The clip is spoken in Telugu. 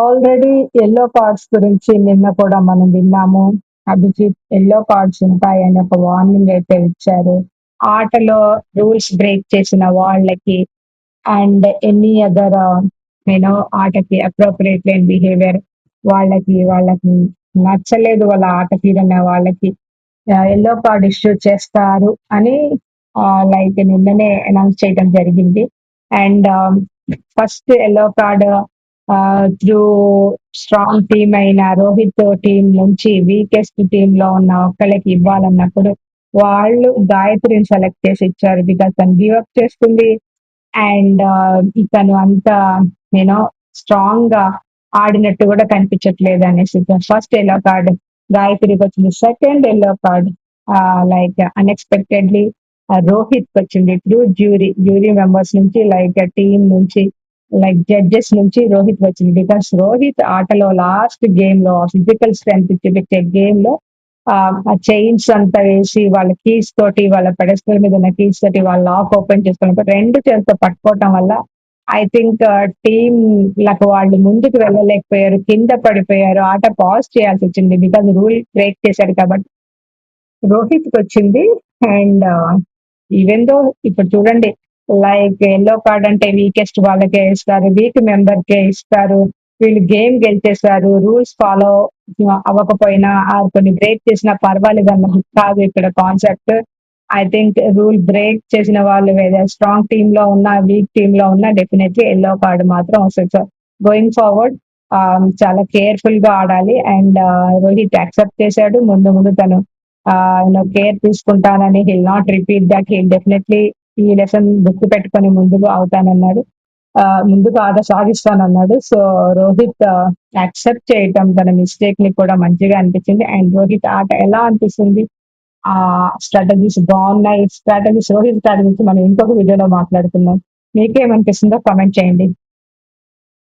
ఆల్రెడీ యెల్లో కార్డ్స్ గురించి నిన్న కూడా మనం విన్నాము. అభిజిత్ యెల్లో కార్డ్స్ ఉంటాయని ఒక వార్నింగ్ అయితే ఇచ్చారు. ఆటలో రూల్స్ బ్రేక్ చేసిన వాళ్ళకి అండ్ ఎనీ అదర్ ఆటకి అప్రోప్రియేట్ లేని బిహేవియర్ వాళ్ళకి నచ్చలేదు వాళ్ళ ఆట తీరన్న వాళ్ళకి యెల్లో కార్డ్ ఇష్యూ చేస్తారు అని లైక్ నిన్ననే అనౌన్స్ చేయడం జరిగింది. And first yellow card through strong team అయిన రోహిత్ టీం నుంచి వీకెస్ట్ టీమ్ లో ఉన్న ఒక్కళ్ళకి ఇవ్వాలన్నప్పుడు వాళ్ళు గాయత్రిని సెలెక్ట్ చేసి ఇచ్చారు. బికాస్ తను గివ్ అప్ చేస్తుంది అండ్ తను అంత యూనో స్ట్రాంగ్ గా ఆడినట్టు కూడా కనిపించట్లేదు అనేసి ఫస్ట్ ఎల్లో కార్డ్ గాయత్రికి వచ్చింది. Second yellow card like unexpectedly Rohit వచ్చింది త్రూ జ్యూరీ మెంబర్స్ నుంచి లైక్ టీమ్ నుంచి లైక్ జడ్జెస్ నుంచి రోహిత్ వచ్చింది. బికాస్ రోహిత్ ఆటలో లాస్ట్ గేమ్ లో ఫిజికల్ స్ట్రెంత్ చూపించే గేమ్ లో ఆ చైన్స్ అంతా వేసి వాళ్ళ కీస్ తోటి వాళ్ళ పెడస్టల్ మీద ఉన్న కీస్ తోటి వాళ్ళ లాక్ ఓపెన్ చేసుకున్నప్పుడు రెండు చేతితో పట్టుకోవటం వల్ల ఐ థింక్ టీమ్ లకు వాళ్ళు ముందుకు వెళ్ళలేకపోయారు, కింద పడిపోయారు, ఆట పాజ్ చేయాల్సి వచ్చింది బికాజ్ రూల్ బ్రేక్ చేశారు కాబట్టి రోహిత్ కి వచ్చింది. అండ్ ఈవెన్ దో ఇప్పుడు చూడండి లైక్ ఎల్లో కార్డ్ అంటే వీకెస్ట్ వాళ్ళకే ఇస్తారు, వీక్ మెంబర్ కే ఇస్తారు. వీళ్ళు గేమ్ గెలిచేశారు, రూల్స్ ఫాలో అవ్వకపోయినా కొన్ని బ్రేక్ చేసినా పర్వాలేదు అన్నది కాదు ఇక్కడ concept. I think rule break చేసిన వాళ్ళు స్ట్రాంగ్ టీమ్ లో ఉన్నా వీక్ టీమ్ లో ఉన్నా డెఫినెట్లీ ఎల్లో కార్డు మాత్రం వస్తుంది. సో గోయింగ్ ఫార్వర్డ్ చాలా కేర్ఫుల్ గా ఆడాలి. అండ్ రోహిత్ యాక్సెప్ట్ చేశాడు, ముందు ముందు తను కేర్ తీసుకుంటానని hill not repeat that, hill definitely ఈ లెసన్ గుర్తు పెట్టుకొని ముందుకు అవుతానన్నాడు, ముందుకు ఆట సాగిస్తానన్నాడు. సో రోహిత్ యాక్సెప్ట్ చేయటం తన మిస్టేక్ ని కూడా మంచిగా అనిపించింది. అండ్ రోహిత్ ఆట ఎలా అనిపిస్తుంది, ఆ స్ట్రాటజీస్ బాగున్నాయి. రోహిత్ స్ట్రాటజీస్ మనం ఇంకొక వీడియోలో మాట్లాడుకుందాం. మీకేమనిపిస్తుందో కామెంట్ చేయండి.